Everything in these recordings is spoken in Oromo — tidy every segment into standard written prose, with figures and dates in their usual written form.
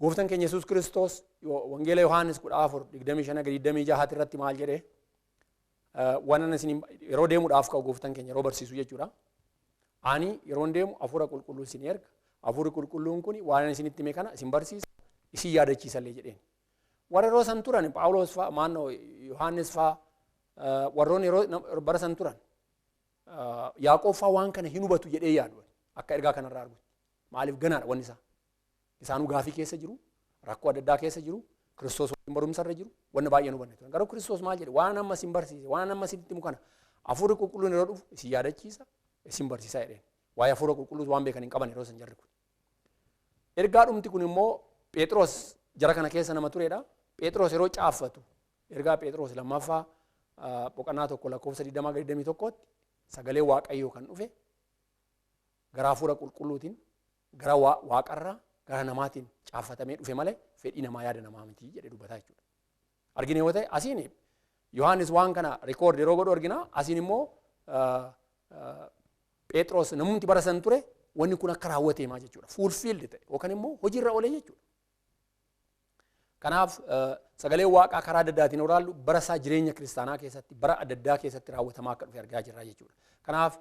Gooftaan keenya Yesuus Kiristoos wangeela Yohaannis 14:25-26 irratti maal jedhee waan isin yeroo deemuudhaaf ka'u gooftaan keenya yeroo barsiisu jechuudha. Ani yeroo deemu hafuura qulqulluu isin erga. Hafuurri qulqulluun kun waan isinitti hime kana isin barsiisa, isin yaadachiisallee jedheen. Warra yeroo san turan Phaawulos fa'aa maannoo Yohaannis fa'aa warroonni yeroo bara san turan Yaaqoob fa'aa waan kana hin hubatu jedhee yaadu akka ergaa kanarraa argutti. Maaliif ganaadha wanni isaa? Isaanuu gaafii keessa jiru, rakkoo adda addaa keessa jiru, Kiristoos wajjin barumsarra jiru, wanna baay'ee hubanne ture. Garuu Kiristoos maal jedhe? Waan amma isin barsiise, waan amma isinitti himu kana hafuurri qulqulluun yeroo dhufu isin yaadachiisa, isin barsiisa jedheen. Waa'ee hafuura qulqulluu waan beekan hin qaban yeroo san jarri kun. Ergaa dhumti kun immoo Phexros jara kana keessa nama turedha. Phexros yeroo caaffatu ergaa Phexros lammaffaa boqonnaa 1:20-21 sagalee Waaqayyoo kan dhufe gara hafuura qulqulluutiin gara waaqarraa gara namaatiin caaffatamee dhufe malee fedhii namaa yaada namaa miti jedhee dubbataa jechuudha. Argine yoo ta'e asiin Yohaannis waan kana rikoord yeroo godhu argina. Asiin immoo Phexros namumti bara san ture wanni kun akka raawwatee maa jechuudha. Fulfilled ta'e yookaan immoo hojiirra oolee jechuudha. Kanaaf sagalee waaqaa karaa adda addaatiin oraallu bara isaa jireenya kiristaanaa keessatti bara adda addaa keessatti raawwatamaa akka dhufe argaa jirra jechuudha. Kanaaf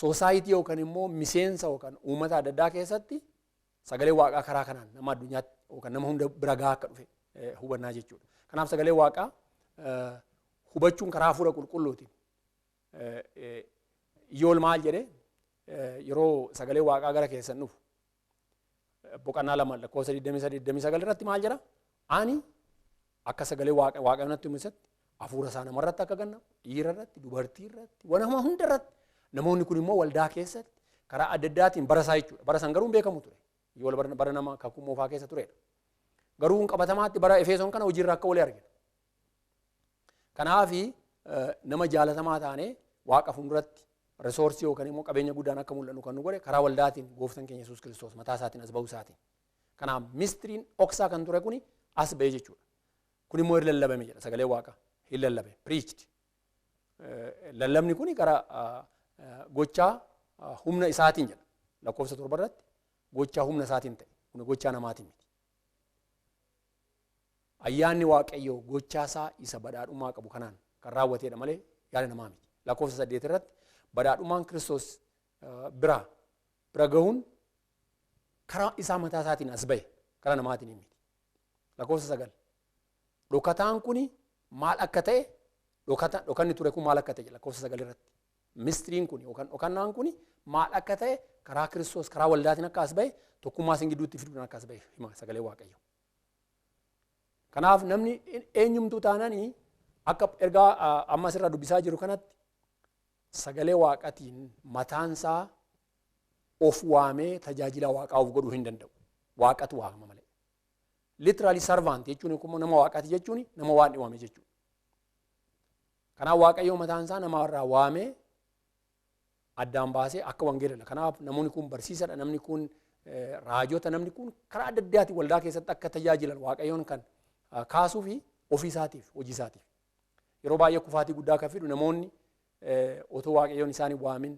soosaayitii yookaan immoo miseensa yookaan uummata adda addaa keessatti sagalee waaqaa karaa kanaan nama addunyaatti yookaan nama hunda bira gahaa akka dhufe hubannaa jechuudha. Kanaaf sagalee waaqaa hubachuun karaa hafuura qulqulluutiin Iyyool maal jedhee yeroo sagalee waaqaa gara keessan dhufu boqonnaa 2:23-29 irratti maal jedha? Ani akka sagalee waaqaa natti himutti hafuura isaa namarratti akka ganna, dhiira irratti, dubartii irratti, wanama hunda irratti. Namoonni kun immoo waldaa keessatti karaa adda addaatiin bara isaa jechuudha. Bara san garuu hin beekamu ture. Iyyool bara nama kakuu moofaa keessa turedha. Garuu qabatamaatti bara Efesoon kana hojiirra akka olee argina. Kanaaf nama jaalatamaa taanee waaqa fuulduratti risoorsii yookaan immoo qabeenya guddaan akka mul'annu kan nu godhe karaa waldaatiin gooftaan keenya Yesuus Kiristoos mataa isaatiin as ba'uu isaatiin. Kanaaf mistiriin dhoksaa kan ture kuni as ba'e jechuudha. Kun immoo lallabame jedha sagalee waaqa hin lallabe preached. Lallabni kuni karaa gochaa humna isaatiin jedha. Lakkoofsa 7 irratti gochaa humna isaatiin ta'e. Kun gochaa namaatiin miti. Ayyaanni Waaqayyoo gochaa isaa isa badhaadhummaa qabu kanaan kan raawwateedha malee yaada namaa miti. Lakkoofsa 8 irratti badhaadhummaan Kiristoos bira gahuun karaa isaa mataa isaatiin as ba'e karaa namaatiin miti. Lakkoofsa 9 dhokataan kuni maal akka ta'e dhokanni ture kun maal akka ta'e lakkoofsa 9 irratti. Mistiriin kun yookaan dhokannaan kun maal akka ta'e karaa Kiristoos karaa waldaatiin akka as ba'e tokkummaa isin gidduutti fiduudhaan akka as ba'e hima sagalee Waaqayyoo. Kanaaf namni eenyumtuu taananii akka ergaa ammas irraa dubbisaa jiru kanatti sagalee waaqatiin mataansaa of waamee tajaajila waaqaa of godhuu hin danda'u. Waaqatu waama malee. Literally servant jechuun immoo nama waaqaati jechuun nama waan waame jechuudha. Kanaaf Waaqayyoo mataansaa nama irraa waamee addaan baasee akka wangeelala. Kanaaf namoonni kun barsiisadha, namni kun raajota, namni kun karaa adda addaatiin waldaa keessatti akka tajaajilan Waaqayyoon kan kaasuu fi ofii isaatiif hojii isaatiif. Yeroo baay'ee kufaatii guddaa kan fidu namoonni otoo Waaqayyoon isaanii waamin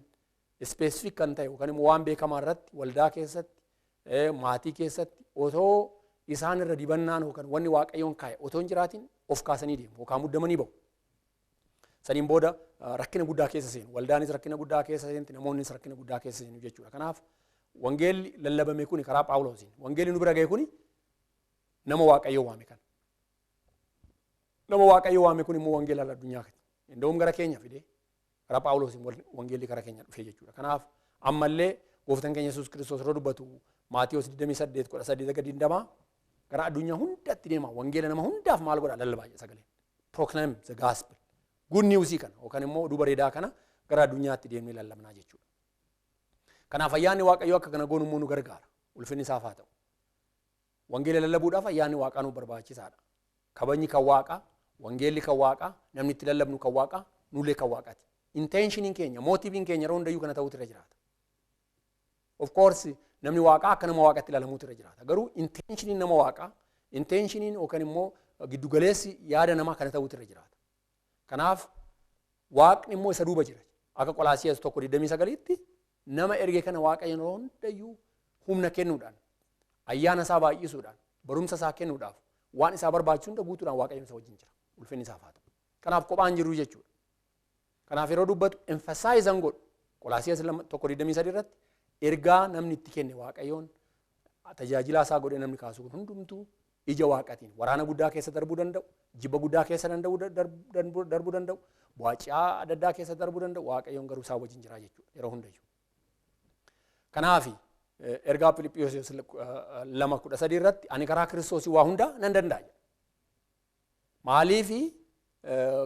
specific kan ta'e yookaan immoo waan beekamaa irratti waldaa keessatti maatii keessatti otoo isaan irra dibannaan yookaan wanni Waaqayyoon kaa'e otoo hin jiraatin of kaasanii deemu yookaan muddamanii ba'u. Saniin booda rakkina guddaa keessa seenu. Waldaanis rakkina guddaa keessa seenti, namoonnis rakkina guddaa keessa seenu jechuudha. Kanaaf wangeelli lallabame kuni karaa Phaawulosiin. Wangeelli nu bira ga'e kuni nama Waaqayyoo waame kana. Nama Waaqayyoo waame kun immoo wangeela addunyaa kana. Indoom gara keenya fide karaa Phaawulosiin wangeelli gara keenya dhufe jechuudha. Kanaaf ammallee gooftaan keenya Yesuus Kiristoos yeroo dubbatu Maatiyos 28:18-20 gara addunyaa hundatti deema. Wangeela nama hundaaf maal godha lallabaa jedha sagaleen. Proclaim the gospel. Good news kana yookaan immoo oduu bareedaa kana gara addunyaatti deemnee lallabnaa jechuudha. Kanaaf ayyaanni Waaqayyoo akka kana goonu immoo nu gargaara. Ulfinni isaaf haa ta'u. Wangeela lallabuudhaaf ayyaanni Waaqaa nu barbaachisaadha. Kabajni kan Waaqaa, wangeelli kan Waaqaa, namni itti lallabnu kan Waaqaa, nullee kan Waaqaati. Intentioniin keenya, mootiiviin keenya yeroo hundayyuu kana ta'uutu irra jiraata. Of course namni Waaqaa akka nama Waaqatti ilalamuutu irra jiraata. Garuu intentioniin nama Waaqaa, intentioniin yookaan immoo giddugaleessi yaada namaa kana ta'uutu irra jiraata. Kanaaf Waaqni immoo isa duuba jira. Akka Qolaasiyas 1:29tti nama erge kana Waaqayyoon yeroo hundayyuu humna kennuudhaan, ayyaana isaa baay'isuudhaan, barumsa isaa kennuudhaaf, waan isaa barbaachisu hunda guutuudhaan Waaqayyoon isa wajjin jira. Ulfinni isaaf haa ta'u. Kanaaf kophaan jiru jechuudha. Kanaaf yeroo dubbatu emphasize godhu Qolaasiyas 1:23 irratti ergaa namni itti kenne Waaqayyoon tajaajilaa isaa godhee namni kaasu kun hundumtuu ija Waaqatiin waraana guddaa keessa darbuu danda'u, jibba guddaa keessa darbuu danda'u, boocaa adda addaa keessa darbuu danda'u, Waaqayyoon garuu isaa wajjin jira jechuudha yeroo hundayyuu. Kanaaf ergaa Filiphiyos 2:13 irratti ani karaa Kiristoos waa hunda nan danda'a. Maaliif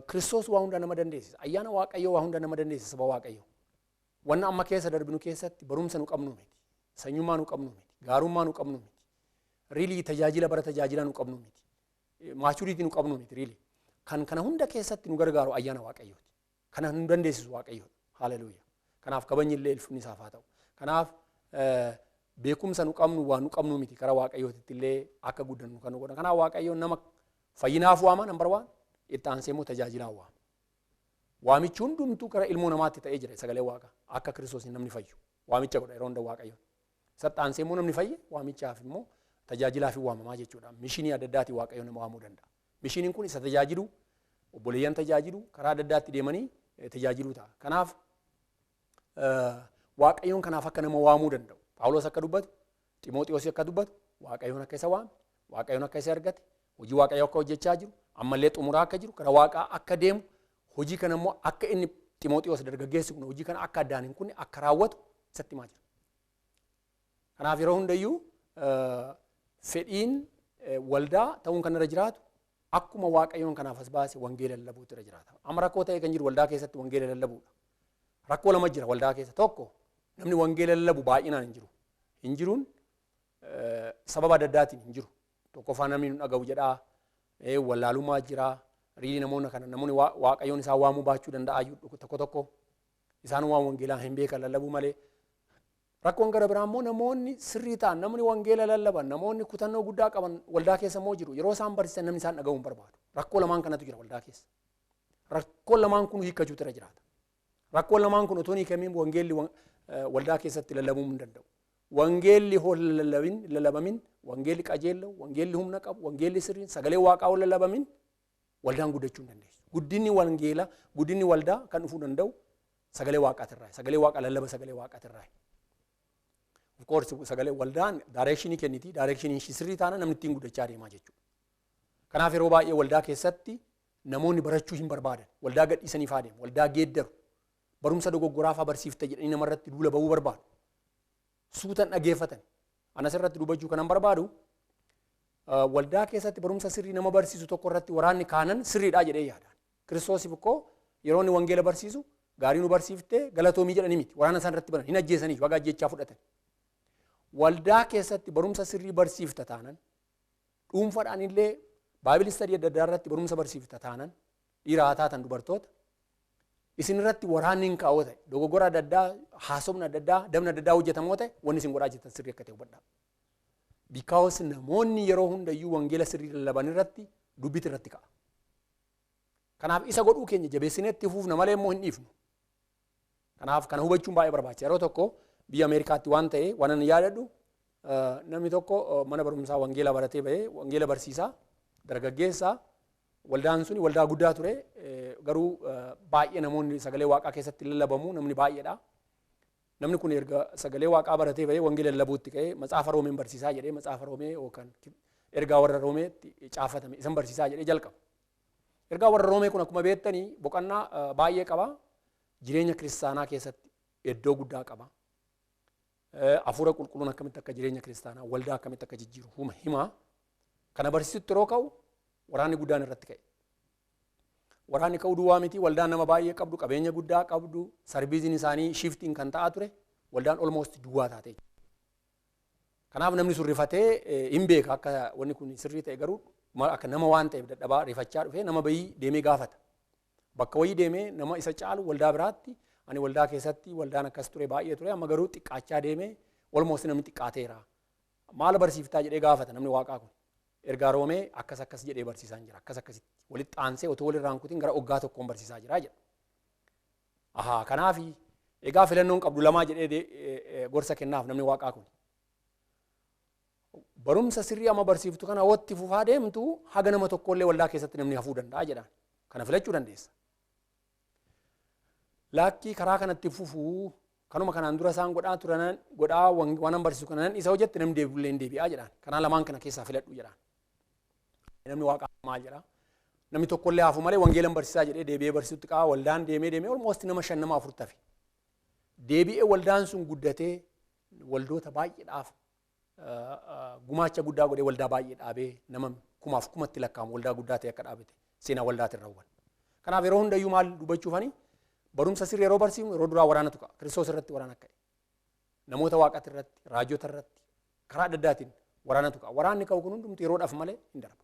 Kiristoos waa hunda nama dandeessisa. Ayyaana Waaqayyoo waa hunda nama dandeessisa saba Waaqayyoo. Wanna amma keessa darbinu keessatti barumsa nu qabnu miti. Sanyummaa nu qabnu miti. Gaarummaa nu qabnu miti. Riilii tajaajila bara tajaajila nu qabnu miti. Maachuriitii nu qabnu miti riilii. Kan kana hunda keessatti nu gargaaru ayyaana Waaqayyooti. Kana nu dandeessisu Waaqayyooti. Haleluuyaa. Kanaaf kabajni illee ulfinni isaaf haa ta'u. Kanaaf beekumsa nu qabnu waan nu qabnu miti karaa Waaqayyootitti illee akka guddannu kan nu godhan. Kanaaf Waaqayyoon nama fayyinaaf waama number 1 itti aansee immoo tajaajilaa waama. Waamichi hundumtuu karaa ilmoo namaatti ta'ee jira sagalee Waaqa akka Kiristoos namni fayyu. Waamicha godha yeroo hunda Waaqayyoon. Isatti aansee immoo namni fayye waamichaaf immoo tajaajilaaf waamamaa jechuudha. Mishinii adda addaati Waaqayyoon nama waamuu danda'a. Mishiniin kun isa tajaajilu, obboleeyyan tajaajilu, karaa adda addaatti deemanii tajaajiluu ta'a. Kanaaf Waaqayyoon kanaaf akka nama waamuu danda'u. Phaawulos akka dubbatu, Ximooxiyoos akka dubbatu, Waaqayyoon akka isa waame, Waaqayyoon akka isa argate, hojii Waaqayyoo akka hojjechaa jiru, ammallee xumuraa akka jiru, karaa Waaqaa akka deemu, hojii kana immoo akka inni Ximooxiyoos dargaggeessi kun hojii kana akka addaan hin kunne akka raawwatu isatti himaa jira. Kanaaf yeroo hundayyuu fedhiin waldaa ta'uun kan irra jiraatu akkuma Waaqayyoon kanaaf as baase wangeela lallabuutu irra jiraata. Amma rakkoo ta'e kan jiru waldaa keessatti wangeela lallabuudha. Rakkoo lama jira waldaa keessa. Tokko namni wangeela lallabu baay'inaan hin jiru. Hin jiruun sababa adda addaatiin hin jiru. Tokkoffaa namni nu dhaga'u jedhaa wallaalummaa jira. Riilii namoonni Waaqayyoon isaan waamuu baachuu danda'a tokko tokko. Isaan waan wangeelaa hin beekan lallabuu malee. Rakkoon gara biraa immoo namoonni sirrii ta'an, namoonni wangeela lallaban, namoonni kutannoo guddaa qaban waldaa keessa immoo jiru. Yeroo isaan barsiisan namni isaan dhaga'uu hin barbaadu. Rakkoo lamaan kanatu jira waldaa keessa. Rakkoon lamaan kun hiikkachuutu irra jiraata. Rakkoon lamaan kun otoo hin hiikamiin wangeelli waldaa keessatti lallabuu hin danda'u. Wangeelli hoo lallabamin, wangeelli qajeellu, wangeelli humna qabu, wangeelli sirriin, sagalee Waaqaa hoo lallabamin waldaan guddachuu hin dandeessu. Guddinni wangeela, guddinni waldaa kan dhufuu danda'u sagalee Waaqaatirraa. Sagalee Waaqaa lallaba sagalee Waaqaatirraa. Of course sagalee waldaan directionii kenniti, directionii sirrii taana namni ittiin guddachaa deemaa jechuudha. Kanaaf yeroo baay'ee waldaa keessatti namoonni barachuu hin barbaadan. Waldaa gadhiisanii faa deemu, waldaa geeddaru. Barumsa dogoggoraa faa barsiifta jedhanii namarratti duula bahuu barbaadu. Suutan dhageeffatan. Anas irratti dubbachuu kanan barbaadu waldaa keessatti barumsa sirrii nama barsiisu tokko irratti waraanni kaanan sirriidhaa jedhee yaadaan. Kiristoosiif akkoo yeroo inni wangeela barsiisu gaarii nu barsiiftee galatoomii jedhanii miti. Waraana isaan irratti banan hin ajjeesanii wagaa ajjechaa fudhatan. Waldaa keessatti barumsa sirrii barsiifta taanan dhuunfaadhaan illee Baayibil istadii adda addaa irratti barumsa barsiifta taanan dhiiraa taatan dubartoota isin irratti waraanni hin kaa'oo ta'e dogoggora adda addaa haasofna adda addaa dabna adda addaa hojjetamoo ta'e wanni isin godhaa jettan sirrii akka ta'e hubadhaa. Because namoonni yeroo hundayyuu wangeela sirrii lallaban irratti dubbiti irratti ka'a. Kanaaf isa godhuu keenya jabeessinee itti fuufna malee immoo hin dhiifnu. Kanaaf kana hubachuun baay'ee barbaachisa. Yeroo tokko biyya Ameerikaatti waan ta'e waan ani yaadadhu namni tokko mana barumsaa wangeela baratee bahee wangeela barsiisaa dargaggeessaa waldaan suni waldaa guddaa ture garuu baay'ee namoonni sagalee Waaqaa keessatti lallabamu namni baay'eedha. Namni kun erga sagalee Waaqaa baratee bahee wangeela lallabuutti ka'ee matsaafa Roomeen barsiisaa jedhee matsaafa Roomee yookaan ergaa warra Roomeetti caafatame isan barsiisaa jedhee jalqaba. Ergaa warra Roomee kun akkuma beektanii boqonnaa baay'ee qaba. Jireenya kiristaanaa keessatti iddoo guddaa qaba. Hafuura qulqulluun akkamitti akka jireenya kiristaanaa waldaa akkamitti akka jijjiiru hima. Kana barsiisutti yeroo ka'u waraanni guddaan irratti ka'e. Waraanni ka'uu duwwaa miti waldaan nama baay'ee qabdu qabeenya guddaa qabdu sarbiiziin isaanii shiftiin kan ta'aa ture waldaan almost duwwaa taate. Kanaaf namni sun rifatee hin beeka akka wanni kun sirrii ta'e garuu akka nama waan ta'eef dadhabaa rifachaa dhufee nama bayii deemee gaafata. Bakka wayii deemee nama isa caalu waldaa biraatti ani waldaa keessatti waldaan akkas ture baay'ee ture amma garuu xiqqaachaa deemee almost namni xiqqaateera. Maal barsiiftaa jedhee gaafata namni waaqaa kun. Ergaa roomee akkas jedhee barsiisaa jira. Akkasitti walitti aansee otoo walirraa hin kutin gara waggaa tokkoon barsiisaa jira jedha. Kanaaf egaa filannoon qabdu lamaa jedhee gorsa kennaaf namni waaqaa kun. Barumsa sirrii amma barsiiftu kana watti fufaa deemtu haga nama tokkollee waldaa keessatti namni hafuu danda'a jedhaan. Kana filachuu dandeessa. Laakkii karaa kanatti fufuu kanuma kanaan dura isaan godhaa waan barsiisu kanaan isa hojjette namni deebi'ullee hin deebi'aa jedhaan. Kanaan lamaan kana keessaa filadhu jedhaan. Namni waaqaa maal jedhaa? Namni tokkollee hafu malee wangeelan barsiisaa jedhee deebi'ee barsiisutti qaba waldaan deemee almost nama 5 nama 4 tafe. Deebi'ee waldaan sun guddatee waldoota baay'eedhaaf gumaacha guddaa godhee waldaa baay'ee dhaabee nama 1000 lakkaa'amu waldaa guddaa ta'e akka dhaabete seenaa waldaatiin raawwan. Kanaaf yeroo hundayyuu maal dubachuufani barumsa sirrii yeroo barsiifnu yeroo duraa waraana tuqa Kiristoos irratti waraana ka'e. Namoota waaqatti irratti raajota irratti karaa adda addaatiin waraana tuqa. Waraanni ka'u kun hundumtu yeroodhaaf malee hin darbu.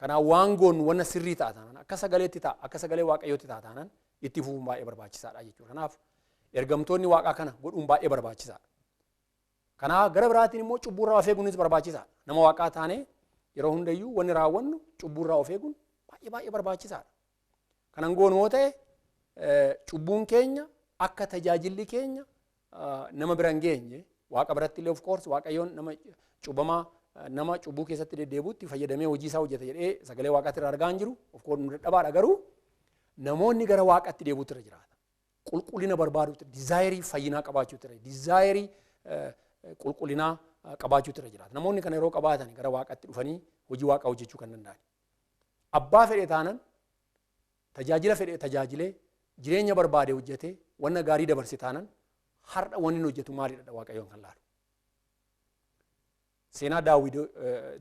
Kanaaf waan goonu wanna sirrii ta'a taanaan akka sagaleetti ta'a akka sagalee waaqayyootti ta'a taanaan itti fufuun baay'ee barbaachisaadha jechuudha. Kanaaf ergamtoonni waaqaa kana godhuun baay'ee barbaachisaadha. Kanaaf gara biraatiin immoo cubburraa of eeguunis barbaachisaadha. Nama waaqaa taanee yeroo hundayyuu wanni raawwannu cubburraa of eeguun baay'ee barbaachisaadha. Kanan goonu yoo ta'e cubbuun keenya akka tajaajilli keenya nama bira hin geenye waaqa biratti illee of course waaqayyoon nama cubbuu keessatti deddeebuutti fayyadamee hojii isaa hojjeta jedhee sagalee waaqaatti irraa argaa hin jiru of course nu dadhabaadha garuu namoonni gara waaqatti deebuutti irra jiraata. Qulqullina barbaaduutti dizaayirii fayyinaa qabaachuutti irra dizaayirii qulqullinaa qabaachuutti irra jiraata. Namoonni kana yeroo qabaatan gara waaqatti dhufanii hojii waaqaa hojjechuu kan danda'an. Abbaa fedhe taanan tajaajila fedhe tajaajilee jireenya barbaade hojjetee wanna gaarii dabarse taanan har'a wanni hojjetu maalidha waaqayyoon kan laalu. Seenaa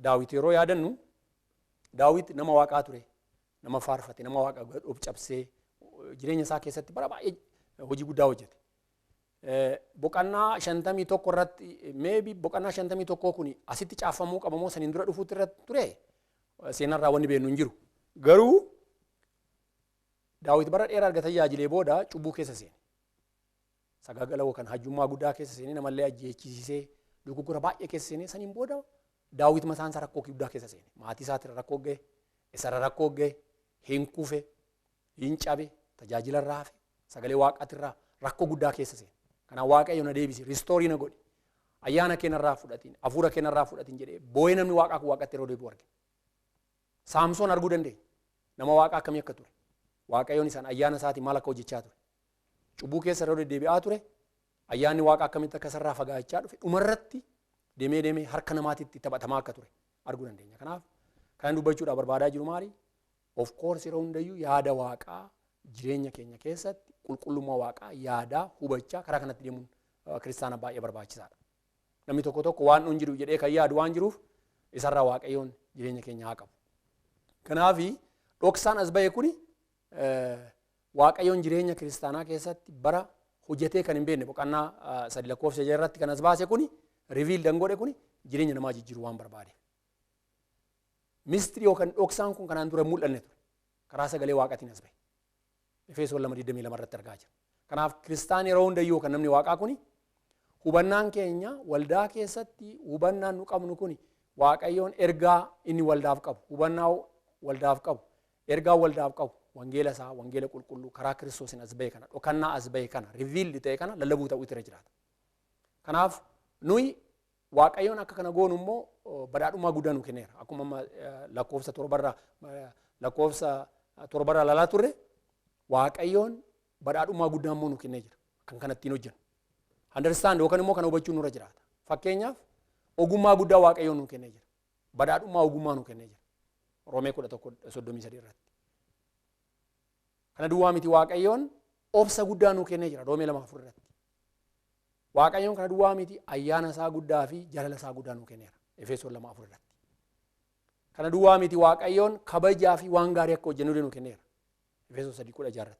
Daawit yeroo yaadannu Daawit nama waaqaa ture nama faarfate nama waaqa of cabsee jireenya isaa keessatti bara baay'ee hojii guddaa hojjete. Boqonnaa 51 irratti maybe boqonnaa 51 kun asitti caafamuu qabamoo saniin dura dhufuutti irratti ture seenarraa wanni beeknu hin jiru. Garuu Daawit bara dheeraa erga tajaajilee booda cubbuu keessa seene. Sagaagala yookaan hajjummaa guddaa keessa seenee namallee ajjeechisiisee dogoggora baay'ee keessa seenee saniin booda Daawit mataan isaa rakkoo guddaa keessa seene. Maatii isaatirra rakkoo ga'e, isarra rakkoo ga'e, hin kufe, hin cabe, tajaajila irraa hafe, sagalee waaqaatirraa rakkoo guddaa keessa seene. Kanaaf waaqayyo na deebisi, ristoorii na godhi. Ayyaana keenyarraa fudhatiin, hafuura keenyarraa fudhatiin jedhee boo'ee namni waaqaa kun waaqatti yeroo deebi'u arge. Saamsoon arguu dandeenya. Nama waaqaa akkamii akka ture. Waaqayyoon isaan ayyaana isaatiin maal akka hojjechaa ture. Cubbuu keessa yeroo deddeebi'aa ture. Ayyaanni waaqaa akkamitti akka sarraa fagaachaa dhufe dhumarratti deemee harka namaatitti taphatamaa akka ture arguu dandeenya. Kanaaf kan dubbachuudhaaf barbaadaa jiru maali? Of course yeroo hundayyuu yaada waaqaa jireenya keenya keessatti qulqullummaa waaqaa yaadaa hubachaa karaa kanatti deemuun kiristaana baay'ee barbaachisaadha. Namni tokko waan hin jiru jedhee kan yaadu waan jiruuf isarraa waaqayyoon jireenya keenya haa qabu. Kanaaf dhoksaan as ba'e kuni waaqayyoon jireenya kiristaanaa keessatti bara hojjetee kan hin beekne boqonnaa 3 irratti kan as baase kuni riviil dangoodhe kuni jireenya namaa jijjiiruu waan barbaade. Mistirii yookaan dhoksaan kun kanaan dura mul'anne ture. Karaa sagalee waaqatiin as ba'e. Efesoon 2:22 irratti argaa jira. Kanaaf kiristaan yeroo hundayyuu kan namni waaqaa kuni hubannaan keenya waldaa keessatti hubannaan nu qabnu kuni waaqayyoon ergaa inni waldaaf qabu hubannaa waldaaf qabu ergaa waldaaf qabu wangeela isaa wangeela qulqulluu karaa Kiristoosiin as ba'e kana dhokannaa as ba'e kana riviildi ta'e kana lallabuu ta'uu irra jiraata. Kanaaf nuyi waaqayyoon akka kana goonu immoo badhaadhummaa guddaa nu kenneera. Akkuma lakkoofsa torbarraa lalaa turre waaqayyoon badhaadhummaa guddaa immoo nu kennee jira. Kan kanatti hin hojjennu. Understand yookaan immoo kana hubachuun nurra jiraata. Fakkeenyaaf ogummaa guddaa waaqayyoon nu kennee jira. Badhaadhummaa ogummaa nu kennee jira. Roomee 11:33 irratti. Kana duwwaa miti waaqayyoon obsa guddaa nu kennee jira. Roomee 2:4 irratti. Waaqayyoon kana duwwaa miti ayyaana isaa guddaa fi jaalala isaa guddaa nu kenneera. Efesoon 2:4 irratti. Kana duwwaa miti waaqayyoon kabajaa fi waan gaarii akka hojjennu nu kenneera. Efesoon 3:16 irratti.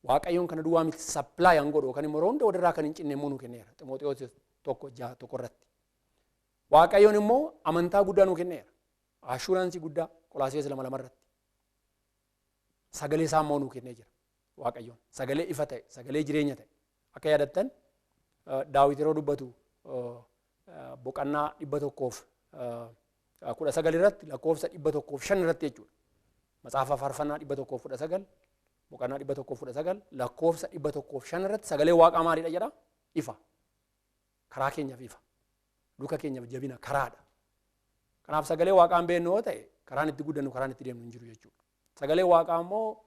Waaqayyoon kana duwwaa miti supply an godhu kan immoo hunda walirraa kan hin cinne immoo nu kenneera. Ximooxiyoos 1:6 irratti. Waaqayyoon immoo amantaa guddaa nu kenneera. Assuraansii guddaa Qolaasiyas 2:2 irratti. Sagalee isaa immoo nu kennee jira. Waaqayyoon sagalee ifa ta'e, sagalee jireenya ta'e. Akka yaadattan Daawit yeroo dubbatu boqonnaa 119 irratti lakkoofsa 105 irratti jechuudha. Matsaafa faarfannaa 119 boqonnaa 119 lakkoofsa 105 irratti sagalee waaqaa maaliidha jedha? Ifa. Karaa keenyaaf ifa. Duuka keenyaaf jabina karaadha. Kanaaf sagalee waaqaan beeknu yoo ta'e karaan itti guddannu karaan itti deemnu hin jiru jechuudha. Sagalee waaqaa immoo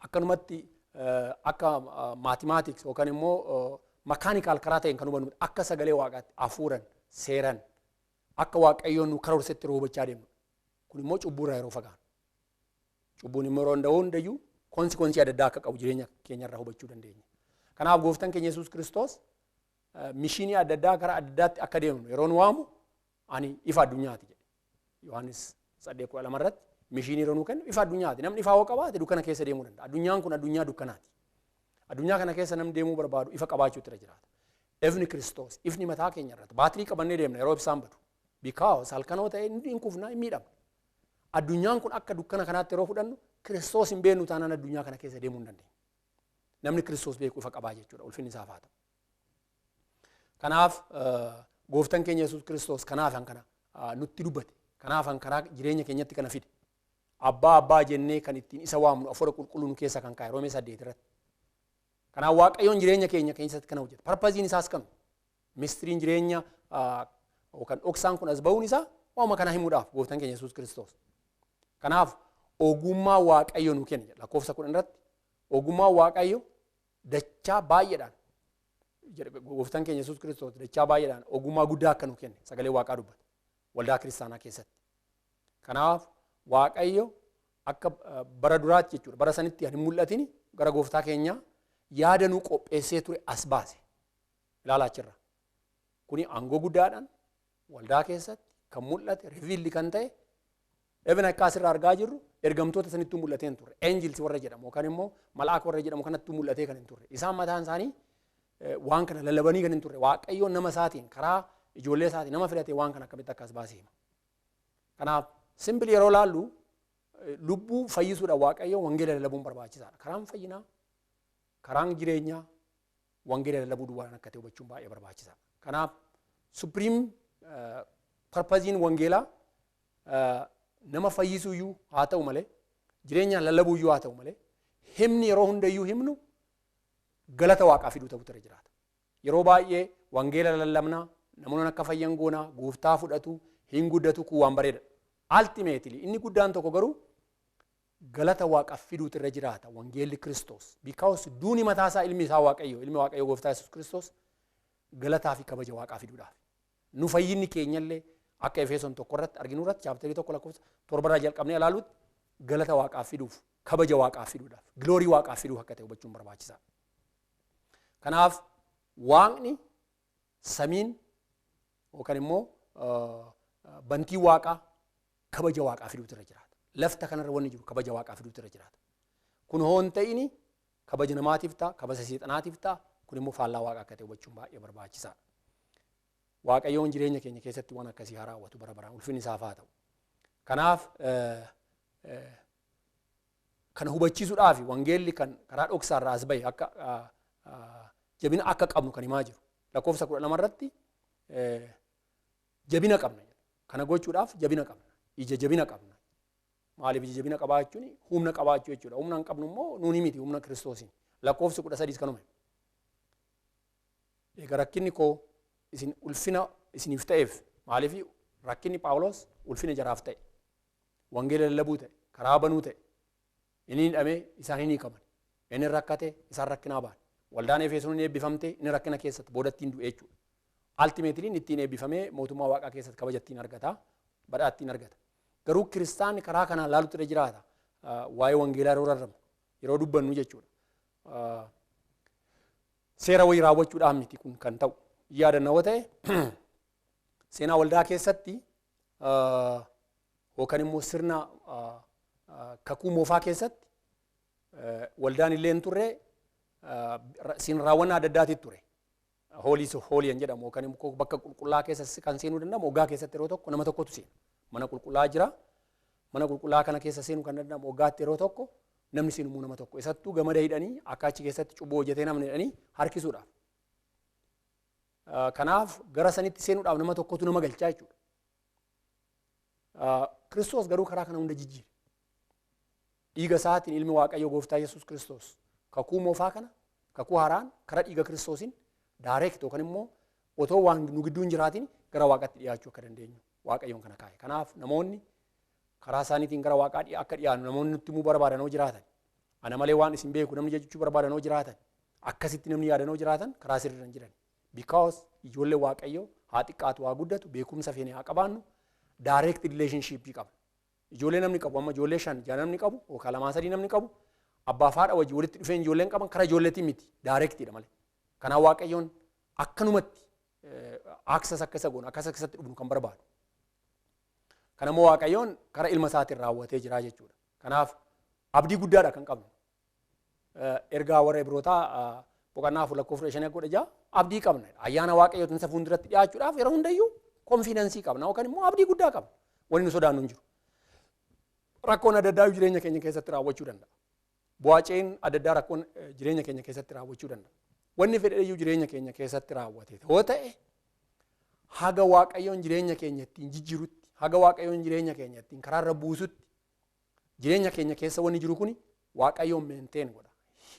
akkanumatti akka maatimaatiks yookaan immoo makaanikaal karaa ta'een kan hubannu akka sagalee waaqaatti hafuuran seeran akka waaqayyoon nu karoorsetti hubachaa deemnu. Kun immoo cubbuurraa yeroo fagaannu. Cubbuun immoo yeroo hundayyuu konsikwensii adda addaa akka qabu jireenya keenyarraa hubachuu dandeenya. Kanaaf gooftaan keenya Yesuus Kiristoos mishiinii adda addaa karaa adda addaatti akka deemnu yeroo nu waamu ani ifa addunyaati jedhe. Yohaannis 8:12 irratti mishiinii yeroo nu kennu ifa addunyaati. Namni ifa hoo qabaate dukkana keessa deemuu danda'a. Addunyaan kun addunyaa dukkanaati. Addunyaa kana keessa namni deemuu barbaadu ifa qabaachuutu irra jiraata. Ifni Kiristoos ifni mataa keenya irratti baatirii qabannee deemna yeroo ibsaan badu. Because halkanoo ta'e hin kufna hin miidhamna. Addunyaan kun akka dukkana kanaatti yeroo fudhannu Kiristoos hin beeknu taanaan addunyaa kana keessa deemuu hin dandeenye. Namni Kiristoos beeku ifa qabaa jechuudha. Ulfinni isaaf haa ta'u. Kanaaf gooftaan keenya Yesuus Kiristoos kanaaf kana nutti dubbate. Kanaaf karaa jireenya keenyatti kana fide. Abbaa jennee kan ittiin isa waamnu Hafuura Qulqulluu nu keessa kan kaa'e Roomee 8 irratti. Kanaaf Waaqayyoon jireenya keenya keessatti kana hojjeta. Parpaziin isaas kanu. Mistiriin jireenya yookaan dhoksaan kun as ba'uun isaa waama kana himuudhaaf gooftaan keenya Yesuus Kiristoos. Kanaaf ogummaa Waaqayyo nu kenna jedha lakkoofsa 10 irratti. Ogummaa Waaqayyo dachaa baay'eedhaan gooftaan keenya Yesuus Kiristoos dachaa baay'eedhaan ogummaa guddaa akka nu kenne sagalee Waaqaa dubbata waldaa kiristaanaa keessatti. Kanaaf Waaqayyo akka bara duraatti jechuudha bara sanitti hin mul'atini gara gooftaa keenyaa yaada nu qopheessee ture as baase. Ilaalaa jirra. Kuni aangoo guddaadhaan waldaa keessatti kan mul'ate riviilli kan ta'e Even akka asirraa argaa jirru ergamtoota sanittuu mul'atee hin turre. Angels warra jedhamu yookaan immoo malaaka warra jedhamu kanattuu mul'atee kan hin turre. Isaan mataan isaanii waan kana lallabanii kan hin turre. Waaqayyoon nama isaatiin karaa ijoollee isaatiin nama filatee waan kana akkamitti akkas baasee hima. Kanaaf simpili yeroo laallu lubbuu fayyisuudhaaf Waaqayyoon wangeela lallabuun barbaachisaadha. Karaan fayyinaa, karaan jireenyaa wangeela lallabuu duwwaan akka ta'e hubachuun baay'ee barbaachisaadha. Kanaaf supreme purpose wangeelaa nama fayyisuuyyuu haa ta'u malee jireenyaan lallabuuyyuu haa ta'u malee himni yeroo hundayyuu himnu galata Waaqaa fiduu ta'utu irra jiraata. Yeroo baay'ee wangeela lallabnaa namoonni akka fayyan goonaa gooftaa fudhatu hin guddatu kun waan bareeda. Ultimately inni guddaan tokko garuu galata Waaqaa fiduutu irra jiraata wangeelli Kiristoos. Because duuni mataasaa ilmi isaa Waaqayyo ilmi Waaqayyo gooftaa Yesuus Kiristoos galataa fi kabaja Waaqaa fiduudhaaf. Nu fayyinni keenyallee akka Efesoon 1 irratti arginu irratti chaapterii 1 lakkoofsa 7 irraa jalqabnee ilaaluutti galata Waaqaa fiduuf kabaja Waaqaa fiduudhaaf gloorii Waaqaa fiduuf akka ta'e hubachuun barbaachisaadha. Kanaaf Waaqni samiin yookaan immoo bantii Waaqaa kabaja Waaqaa fiduutu irra jiraata. Lafta kanarra wanni jiru kabaja Waaqaa fiduutu irra jiraata. Kun hoon ta'ini kabaja namaatiif ta'a, kabaja seexanaatiif ta'a, kun immoo faallaa Waaqaa akka ta'e hubachuun baay'ee barbaachisaadha. Waaqayyoon jireenya keenya keessatti waan akkasii haa raawwatu bara baraan ulfinni isaaf haa ta'u. Kanaaf kana hubachiisuudhaaf wangeelli kan karaa dhoksaarraa as bahe akka jabina akka qabnu kan himaa jiru. Lakkoofsa 12 irratti jabina qabna. Kana gochuudhaaf jabina qabna. Ija jabina qabna. Maaliif ija jabina qabaachuun humna qabaachuu jechuudha. Humna hin qabnu immoo nuuni miti humna Kiristoosiin. Lakkoofsi 13 kanuma. Egaa rakkinni koo isin ulfina isiniif ta'eef maaliif rakkinni Phaawulos ulfina jaraaf ta'e wangeela lallabuu ta'e karaa banuu ta'e inni hidhamee isaan hin hiikaman inni rakkate isaan rakkinaa ba'an waldaan Efesoon eebbifamte inni rakkina keessatti boodattiin du'e jechuudha. Ultimately ittiin eebbifamee mootummaa Waaqaa keessatti kabajattiin argata badhaattiin argata. Garuu kiristaanni karaa kanaan laaluutti irra jiraata waa'ee wangeelaa yeroo rarramu yeroo dubbannu jechuudha. Seera wayii raawwachuudhaan miti kun kan ta'u. Yaadannoo ta'e seenaa waldaa keessatti yookaan immoo sirna kakuu moofaa keessatti waldaan illee hin turre siin raawwannaa adda addaatitti ture. Hooliin jedhamu kan bakka qulqullaa keessa kan seenuu danda'amu waggaa keessatti yeroo tokko nama tokkotu seena. Mana qulqullaa jira. Mana qulqullaa kana keessa seenuu kan danda'amu waggaatti yeroo tokko namni seenuu nama tokko. Isattuu gamada hidhanii akka achi keessatti cubbuu hojjetee namni hidhanii harkisuudhaaf. Kanaaf gara sanitti seenuudhaaf nama tokkotu nama galchaa jechuudha. Kiristoos garuu karaa kana hunda jijjiire. Dhiiga isaatiin ilmi Waaqayyoo gooftaa Yesuus Kiristoos kakuu moofaa kana kakuu haaraan karaa dhiiga Kiristoosiin direct yookaan immoo otoo waan nu gidduu hin jiraatin gara Waaqatti dhiyaachuu akka dandeenyu Waaqayyoon kana kaa'e. Kanaaf namoonni karaa isaaniitiin gara Waaqaa akka dhiyaannu namoonni nutti himuu barbaadanoo jiraatan ana malee waan isin beeku namni jechuu barbaadanoo jiraatan akkasitti namni yaadanoo jiraatan karaa sirriirra hin jiran. Because ijoollee Waaqayyoo haa xiqqaatu haa guddatu beekumsa feene haa qabaannu direct relationship qaba. Ijoollee namni qabu amma ijoollee 5 namni qabu yookaan 2-3 namni qabu abbaa fi haadha wajjin walitti dhufeen ijoolleen qaban karaa ijoolleetii miti directidha malee. Kanaaf Waaqayyoon akkanumatti access akka isa goonu akkas akkasatti dhufnu kan barbaadu. Kanammoo Waaqayyoon karaa ilma isaatiin raawwatee jira jechuudha. Kanaaf abdii guddaadha kan qabnu. Ergaa warra Ibrootaa boqonnaa 4:5 abdii qabna. Ayyaana Waaqayyootiin isa fuulduratti dhiyaachuudhaaf yeroo hundayyuu konfiidensii qabna yookaan immoo abdii guddaa qabna. Wanni nu sodaannu hin jiru. Rakkoon adda addaa jireenya keenya keessatti raawwachuu danda'a. Bu'aaceen adda addaa rakkoon jireenya keenya keessatti raawwachuu danda'a. Wanni fedheeyyuu jireenya keenya keessatti raawwate yoo ta'e haga Waaqayyoon jireenya keenya ittiin jijjiirutti haga Waaqayyoon jireenya keenya ittiin karaarra buusutti jireenya keenya keessa wanni jiru kuni Waaqayyoon maintain godha.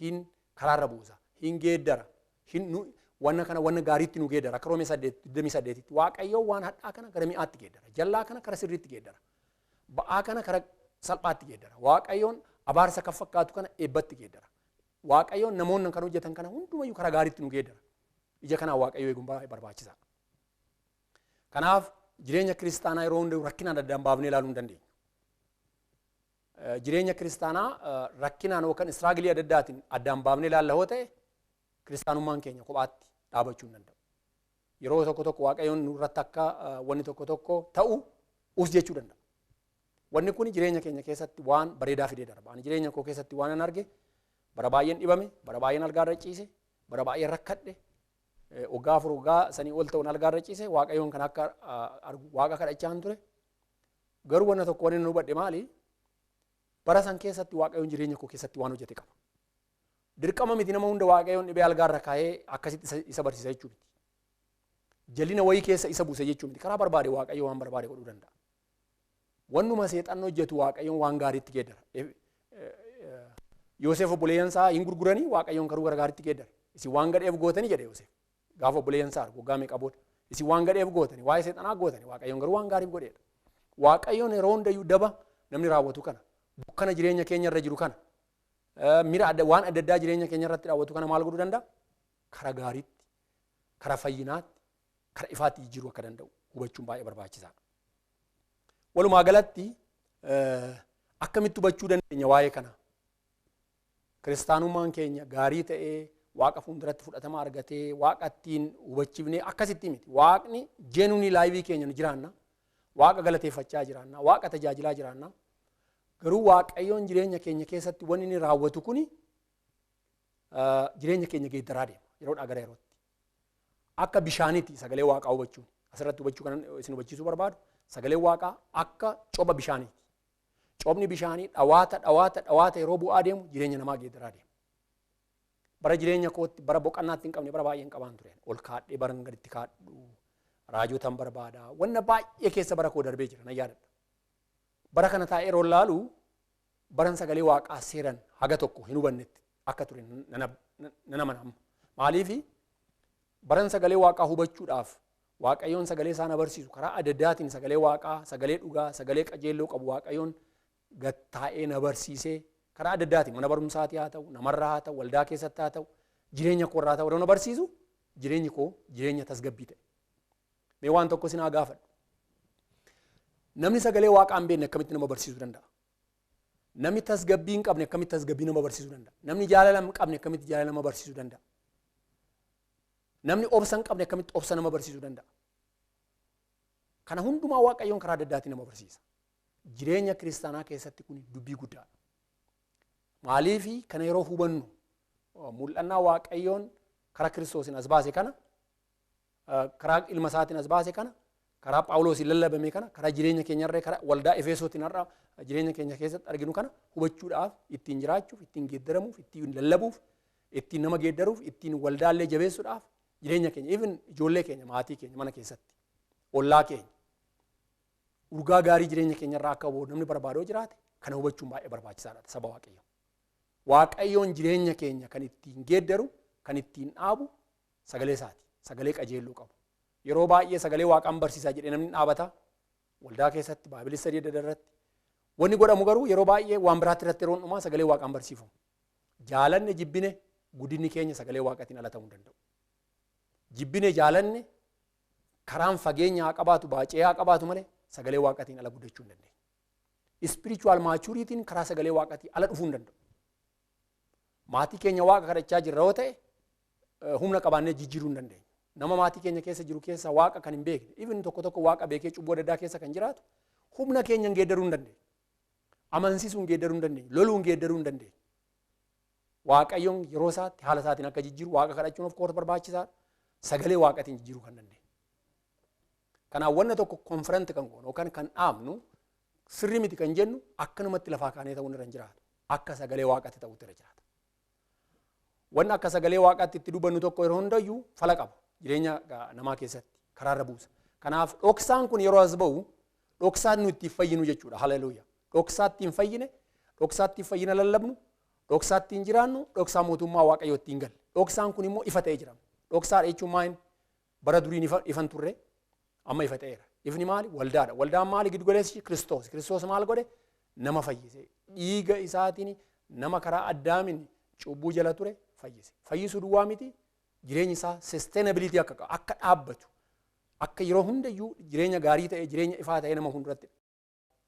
Hin karaarra buusa. Hin geeddara. Wanna kana wanna gaariitti nu geeddara. Akka Roomee 8:28tti Waaqayyoon waan hadhaa kana gara mi'aatti geeddara. Jallaa kana kara sirriitti geeddara. Ba'aa kana kara salphaatti geeddara. Waaqayyoon abaarsa kan fakkaatu kana eebbatti geeddara. Waaqayyoon namoonni kan hojjetan kana hundumayyuu karaa gaariitti nu geeddara. Ija kanaan Waaqayyoo eeguun baay'ee barbaachisaadha. Kanaaf jireenya kiristaanaa yeroo hundaa rakkinaan addaan baafnee ilaaluu hin dandeenyu. Jireenya kiristaanaa rakkinaan yookaan istiraagilii adda addaatiin addaan baafnee ilaalla yoo ta'e kiristaanummaan keenya kophaatti dhaabachuu hin danda'u. Yeroo tokko tokko Waaqayyoon nurratti akka wanni tokko ta'u us jechuu danda'a. Wanni kun jireenya keenya keessatti waan bareedaa fidee darba. Ani jireenya koo keessatti waan an arge bara baay'een dhibame, bara baay'een algaarra ciise, bara baay'een rakkadhe, waggaa 4 waggaa sanii ol ta'uun algaarra ciise, Waaqayyoon kan akka Waaqa kadhachaa ture. Garuu wanna tokko wanni nu hubadhe maali? Bara san keessatti Waaqayyoon jireenya koo keessatti waan hojjete qaba. Dirqama miti nama hunda Waaqayyoon dhibee algaarra kaa'ee akkasitti isa barsiisa jechuu miti. Jalina wayii keessa isa buuse jechuu miti. Karaa barbaade Waaqayyoo waan barbaade godhuu danda'a. Wannuma seexan hojjetu Waaqayyoon waan gaariitti geeddara. Yoosef obboleeyyan isaa hin gurguranii Waaqayyoon karuu gara gaariitti geeddara. Isin waan gadheef gootanii jedhe Yoosef. Gaafa obboleeyyan isaa argu waggaa meeqa booda. Isin waan gadheef gootanii waa'ee seexanaa gootanii Waaqayyoon garuu waan gaariif godheedha. Waaqayyoon yeroo hundayyuu daba namni raawwatu kana. Dukkana jireenya keenya irra jiru kana. Mira waan adda addaa jireenya keenya irratti raawwatu kana maal godhuu danda'a? Karaa gaariitti, karaa fayyinaatti, karaa ifaatti jijjiiruu akka danda'u hubachuun baay'ee barbaachisaadha. Walumaa galatti akkamitti hubachuu dandeenya waa'ee kana? Kiristaanummaan keenya gaarii ta'ee Waaqa fuulduratti fudhatama argatee Waaqa ittiin hubachiifnee akkasitti miti. Waaqni jeenuunii laayivii keenya jiraanna. Waaqa galateeffachaa jiraanna. Waaqa tajaajilaa jiraanna. Garuu Waaqayyoon jireenya keenya keessatti wanni inni raawwatu kuni jireenya keenya geeddaraa deema yeroodhaa gara yerootti. Akka bishaaniitti sagalee Waaqaa hubachuun asirratti hubachuu kan isin hubachiisuu barbaadu sagalee Waaqaa akka coba bishaaniiti. Cobni bishaanii dhawaata yeroo bu'aa deemu jireenya namaa geeddaraa deema. Bara jireenya kootti bara boqannaatti hin qabne bara baay'ee hin qabaan ture. Ol kaadhee bara gaditti kaadhu raajotan barbaada. Wanna baay'ee keessa bara koo darbee jira na yaadadha. Bara kana taa'ee yeroo laalu baran sagalee Waaqaa seeran haga tokko hin hubannetti akka ture nan amana. Maaliif baran sagalee Waaqaa hubachuudhaaf Waaqayyoon sagalee isaan abarsiisu karaa adda addaatiin sagalee Waaqaa, sagalee dhugaa, sagalee qajeelloo qabu Waaqayyoon gattaa'ee na barsiisee karaa adda addaatiin mana barumsaatii haa ta'u, namarraa haa ta'u, waldaa keessatti haa ta'u, jireenya koo irraa ta'u na barsiisu jireenyi koo jireenya tasgabbii ta'e. Mee waan tokko isin haa gaafadhu. Namni sagalee Waaqaa hin beekne akkamitti nama barsiisuu danda'a? Namni tasgabbii hin qabne akkamitti tasgabbii nama barsiisuu danda'a? Namni jaalala hin qabne akkamitti jaalala nama barsiisuu danda'a? Namni obsa hin qabne akkamitti obsa nama barsiisuu danda'a? Kana hundumaa Waaqayyoon karaa adda addaatiin nama barsiisa. Jireenya kiristaanaa keessatti kun dubbii guddaadha. Maaliif kana yeroo hubannu mul'annaa Waaqayyoon karaa Kiristoosiin as baase kana karaa ilma isaatiin as baase kana karaa Phaawulosiin lallabame kana karaa jireenya keenyarree karaa waldaa Efesootiin har'a jireenya keenya keessatti arginu kana hubachuudhaaf ittiin jiraachuuf ittiin geeddaramuuf ittiin lallabuuf ittiin nama geeddaruuf ittiin waldaallee jabeessuudhaaf jireenya keenya even ijoollee keenya maatii keenya mana keessatti ollaa keenya urgaa gaarii jireenya keenyarraa akka namni barbaadoo jiraate kana hubachuun baay'ee barbaachisaadha saba Waaqayyoo. Waaqayyoon jireenya keenya kan ittiin geeddaru kan ittiin dhaabu sagalee isaati. Sagalee qajeelluu qabu. Yeroo baay'ee sagalee Waaqaan barsiisaa jedhee namni dhaabata waldaa keessatti Baabilii sadii adda irratti. Wanni godhamu garuu yeroo baay'ee waan biraatti irratti yeroo dhumaa sagalee Waaqaan barsiifamu. Jaalanne jibbine guddinni keenya sagalee Waaqaatiin ala ta'uu danda'u. Jibbine jaalanne karaan fageenya haa qabaatu baacee haa qabaatu malee sagalee Waaqaatiin ala guddachuu hin dandeenye. Spiritual maturity karaa sagalee Waaqaatiin ala dhufuu hin danda'u. Maatii keenya Waaqa kadhachaa jirra yoo ta'e humna qabaannee jijjiiruu hin dandeenye. Nama maatii keenya keessa jiru keessa Waaqa kan hin beekne, even tokko Waaqa beekee cubbuu adda addaa keessa kan jiraatu humna keenya geeddaruu hin dandeenye. Amansiisuu hin geeddaruu hin dandeenye. Loluu hin geeddaruu hin dandeenye. Waaqayyoon yeroo isaatti haala isaatiin akka jijjiiru Waaqa kadhachuun of course barbaachisaadha. Sagalee Waaqaatiin jijjiiruu kan dandeenye. Kanaaf wanna tokko konfirant kan goonu yookaan kan dhaabnu sirrii miti kan jennu akkanumatti lafaa kaanee ta'uu irra hin jiraatu. Akka sagalee Waaqaatti ta'uutu irra jiraata. Wanni akka sagalee Waaqaatti itti dubbannu tokko yeroo hundayyuu fala qaba jireenya namaa keessatti karaarra buusa. Kanaaf dhoksaan kun yeroo as ba'u dhoksaan nu ittiin fayyinu jechuudha. Haleluuyaa. Dhoksaa ittiin fayyine, dhoksaa ittiin fayyina lallabnu, dhoksaa ittiin jiraannu, dhoksaa mootummaa Waaqayyoo ittiin galle. Dhoksaan kun immoo ifa ta'ee jira. Dhoksaa jechuun maali? Bara duriin ifan turre amma ifa ta'eera. Ifni maali? Waldaadha. Waldaan maali? Giddugaleessi Kiristoos. Kiristoos maal godhe? Nama fayyise. Dhiiga isaatiin nama karaa Addaamin cubbuu jala ture fayyise. Fayyisuu duwwaa miti jireenyi isaa sustainability akka dhaabbatu akka yeroo hundayyuu jireenya gaarii ta'e jireenya ifaa ta'e nama hunduratti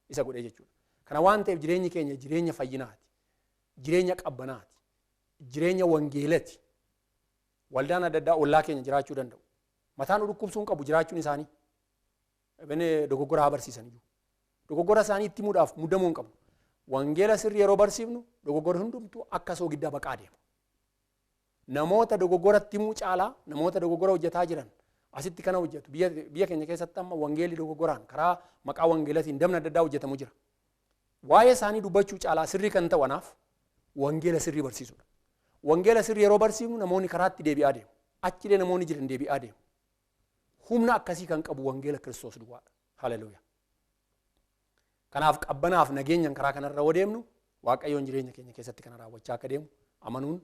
isa godhee jechuudha. Kana waan ta'eef jireenyi keenya jireenya fayyinaati. Jireenya qabbanaati. Jireenya wangeelati. Waldaan adda addaa ollaa keenya jiraachuu danda'u. Mataan dhukkubsuun qabu jiraachuun isaanii. Bene dogoggora haa barsiisan iyyuu. Dogoggora isaanii itti himuudhaaf muddamuu hin qabu. Wangeela sirrii yeroo barsiifnu dogoggora hundumtuu akka soogiddaa baqaa deema. Namoota dogoggoratti himuu caalaa namoota dogoggora hojjetaa jiran asitti kana hojjetu. Biyya keenya keessatti amma wangeelli dogoggoraan karaa maqaa wangeelatiin damna adda addaa hojjetamu jira. Waa'ee isaanii dubbachuu caalaa sirrii kan ta'anaaf wangeela sirrii barsiisudha. Wangeela sirrii yeroo barsiifnu namoonni karaatti deebi'aa deemu. Achilee namoonni jiran deebi'aa deemu. Humna akkasii kan qabu wangeela Kiristoos duwwaadha. Haleluuyaa. Kanaaf qabbanaaf nageenyaan karaa kanarra yoo deemnu Waaqayyoon jireenya keenya keessatti kana raawwachaa akka deemu amanuun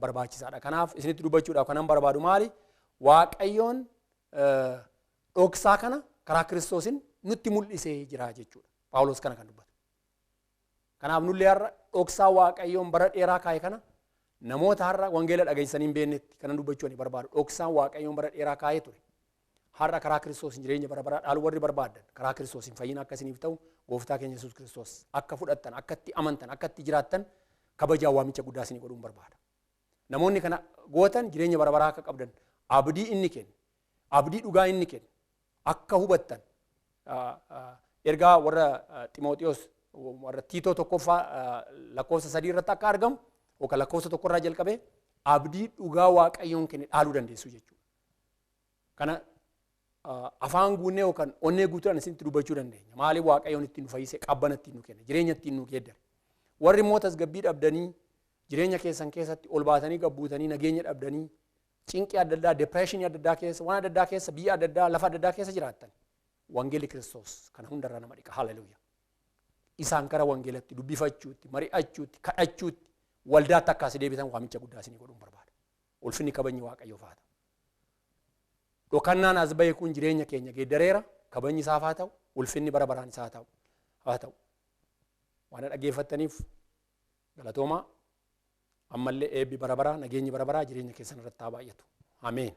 barbaachisaadha. Kanaaf isinitti dubbachuudhaaf kanan barbaadu maali? Waaqayyoon dhoksaa kana karaa Kiristoosiin nutti mul'isee jira jechuudha. Phaawulos kana kan dubbatu. Kanaaf nullee har'a dhoksaa Waaqayyoon bara dheeraa kaa'e kana namoota har'a wangeela dhageessanii hin beeknetti kanan dubbachuu ani barbaadu. Dhoksaan Waaqayyoon bara dheeraa kaa'ee ture. Har'a karaa Kiristoosiin jireenya bara baraa dhaalu warri barbaadan karaa Kiristoosiin fayyina akka isiniif ta'u gooftaa keenya Yesuus Kiristoos akka fudhattan akka itti amantan akka itti jiraattan kabajaa waamicha guddaa isinii godhuun barbaada. Namoonni kana gootan jireenya bara baraa akka qabdan abdii inni kenna abdii dhugaa inni kenna akka hubattan ergaa warra Ximooxiyoos warra Tiitoo tokkoffaa lakkoofsa 3 irratti akka argamu yookaan lakkoofsa 1 irraa jalqabee abdii dhugaa Waaqayyoon kenne dhaaluu dandeessu jechuudha. Kana afaan guunnee yookaan onnee guutuudhaan isinitti dubbachuu dandeenya. Maaliif Waaqayyoon ittiin nu fayyise qabbana ittiin nu kenne jireenya ittiin nu geeddare. Warri immoo tasgabbii dhabdanii jireenya keessan keessatti ol baatanii gabbuutanii nageenya dhabdanii cinqii adda addaa depressionii adda addaa keessa waan adda addaa keessa biyya adda addaa lafa adda addaa keessa jiraattan wangeelli Kiristoos kana hundarraa nama dhiqa. Haleluuyaa. Isaan kara wangeelatti dubbifachuutti mari'achuutti kadhachuutti waldaatti akka asii deebitan waamicha guddaa isinii godhuun barbaada. Ulfinni kabajni Waaqayyoof haa ta'u. Dhokannaan as ba'e kun jireenya keenya geeddareera kabajni isaaf haa ta'u ulfinni bara baraan isaa haa ta'u. Waan dhaggeeffattaniif galatoomaa ammallee eebbi bara baraa nageenyi bara baraa jireenya keessan irratti haa baay'atu. Ameen.